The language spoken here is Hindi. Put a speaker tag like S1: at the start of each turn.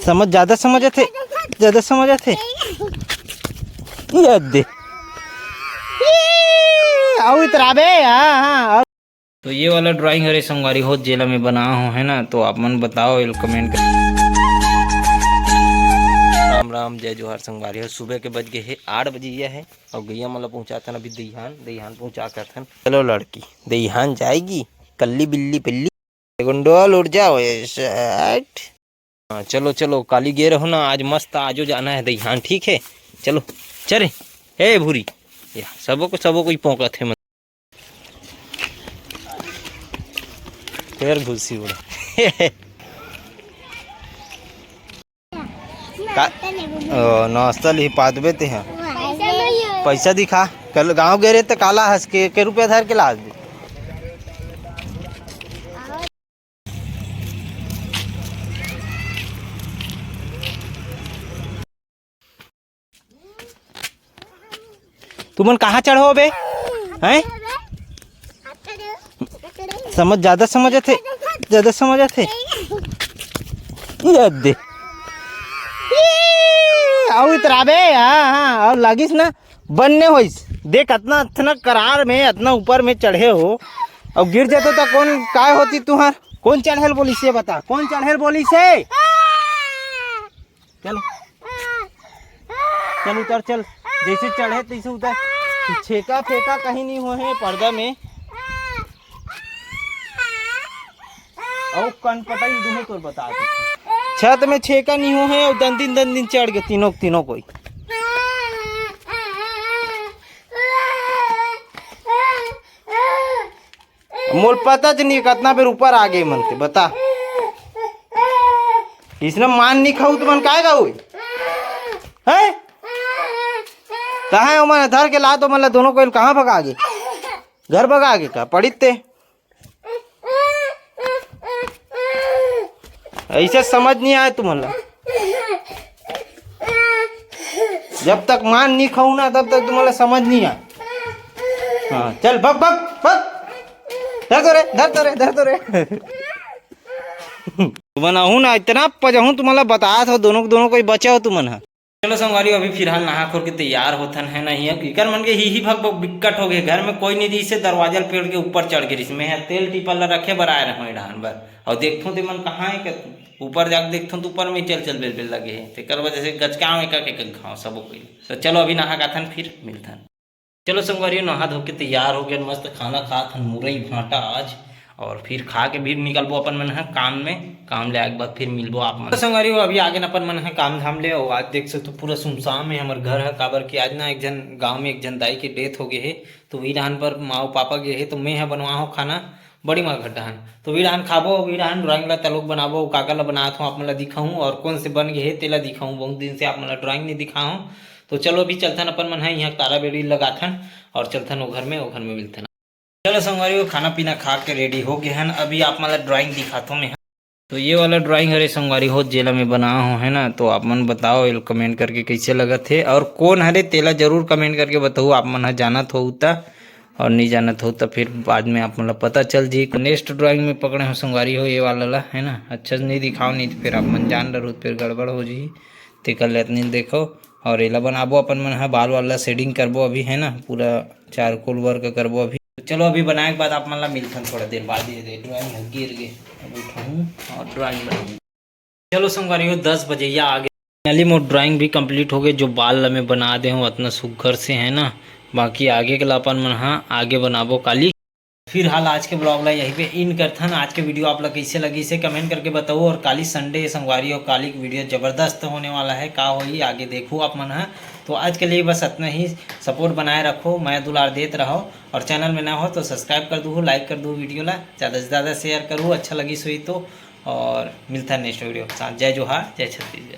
S1: समझ ज्यादा समझ आते दे आओ इतरा बे। हाँ तो ये वाला ड्राइंग हरे संगवारी हो जेला में बना हो है ना, तो आप मन बताओ कमेंट कर। राम राम जय जोहार संगवारी हो। सुबह के बज गए है 8 बजे यह है और गैया मतलब पहुँचाता अभी दईहान पहुँचा कर थन। चलो लड़की दईहान जाएगी, कल्ली बिल्ली पिल्ली गुंडोल उड़ जाओ। हाँ चलो चलो काली गे रहो ना, आज मस्त आजो जाना है दईहान, ठीक है चलो चले। हे भूरी या सबो को पौकत है फिर घुसी उड़े नाश्ता ली पादबे ते हैं पैसा दिखा। कल गांव गए रहे तो काला हंस के रुपया धर के लाद दे। तुमन कहाँ चढ़ो बे हैं? समझ ज्यादा समझ आते दे आओ इतरा बे। हाँ और लागिस ना बनने होइस। देख इतना इतना करार में इतना ऊपर में चढ़े हो और गिर जाते तो कौन काय होती तुहार? कौन चढ़ेल बोली से बता, कौन चढ़ेल बोली से? चल चल उतर चल, जैसे चढ़े तैसे उतर। छेका फेंका कहीं नहीं हो है पर्दा में और कन पटाई दूहे तो बता दे। छत में छेका नहीं हो है और दन दिन चढ़ गए तीनों कोई। मोल पता नहीं कितना बेर ऊपर आ गए मनते बता। इसने मान नहीं खाऊ तो मन काय गाऊ है? कहाँ है मन धर के ला तो मतलब दोनों को कहाँ भगा गए? घर भगा गए का पड़िते ऐसे समझ नहीं आए तुम्हारा। जब तक मान नहीं खाऊ ना तब तक तुम्हारा समझ नहीं आए। हाँ चल भग भग भग धर तो रे तुमन आहू ना इतना पजहू तुम्हारा बताया था दोनों कोई बचा हो तुमन। चलो संगवारी अभी फिलहाल नहा खोर के तैयार होथन है नहीं है मन के ही भग बिक्कट हो गए। घर में कोई नहीं दी से दरवाजा पेड़ के ऊपर चढ़ गए। इसमें है तेल टिपल रखे बर आए रहो डान बर और देखो तो मन कहाँ है ऊपर जाके देखो तो ऊपर में चल बेल लगे है तेकर वजह से गचकाव एक घाव सब कोई। तो चलो अभी नहा गाथन फिर मिलथन। चलो संगवारी नहा धो के तैयार हो गए, मस्त खाना खाथन मुरई भाटा आज और फिर खा के भी निकलबो अपन मन है काम ले आए के बाद फिर मिलबो आप मन। तो संगवारी अभी आगे न अपन मन है काम धाम ले। और आज देख सकते पूरा सुनसान है हमारे घर है काबर कि आज ना एक जन गांव में एक जन दाई की डेथ हो गई है। तो वही डान पर माँ पापा गए है तो मैं है बनवाओ खाना बड़ी माँ घटान। तो वही डान खाबो वही डान ड्राइंग ला तलोक बनाबो काका ला बनात हूँ आप मन ला दिखाऊँ और कौन से बन गए है तेला दिखाऊँ। बहुत दिन से आप मन ला ड्राइंग नहीं दिखाऊँ। तो चलो अभी चलथन अपन मन है यहाँ तारा बेड़ी लगाथन और चलथन वो घर में मिलथन। चलो संगवारी वो खाना पीना खा के रेडी हो गए हैं। अभी आप मतलब ड्राइंग दिखाता हूँ मैं। तो ये वाला ड्राइंग हरे संगवारी हो जेला में बना हो है ना, तो आप मन बताओ कमेंट करके कैसे लगा थे और कौन हरे तेला जरूर कमेंट करके बताओ। आप मन जानत हो और नहीं जानत हो तो फिर बाद में आप मतलब पता चल जी। नेक्स्ट ड्राइंग में पकड़े हो संगवारी हो ये वाला ला है ना। अच्छा नहीं दिखाओ नहीं तो फिर आप मन जान रहो फिर गड़बड़ हो जी। ते कर लेते नहीं देखो और एला बनाबो अपन मन है बाल वाला शेडिंग करबो अभी है ना, पूरा चारकोल वर्क करबो अभी। चलो अभी बनाए के बाद आप मन ला मिलथन थोड़ा देर बाद। ये ड्राइंग गिर गए अब उठाऊँ और ड्राइंग बनाऊँ। चलो संगवारी हो 10 बजे या आगे फाइनली मोर ड्राइंग भी कंप्लीट हो गए। जो बाल में बना दे हूँ उतना सुघर से है ना। बाकी आगे के लापन मन हाँ आगे बनाबो काली। फिलहाल आज के ब्लॉग ला यहीं पे इन करथन। आज के वीडियो आप लोग कैसे लगी इसे कमेंट करके बताओ। और काली संडे संगवारी और काली की वीडियो ज़बरदस्त होने वाला है, का होगी आगे देखो आप मन है। तो आज के लिए बस इतना ही। सपोर्ट बनाए रखो, मैं दुलार देते रहो और चैनल में ना हो तो सब्सक्राइब कर दूँ, लाइक कर दूँ, वीडियो ला ज़्यादा से ज़्यादा शेयर करूँ अच्छा लगी सोई तो। और मिलता है नेक्स्ट वीडियो के साथ। जय जोहार जय छत्तीसगढ़।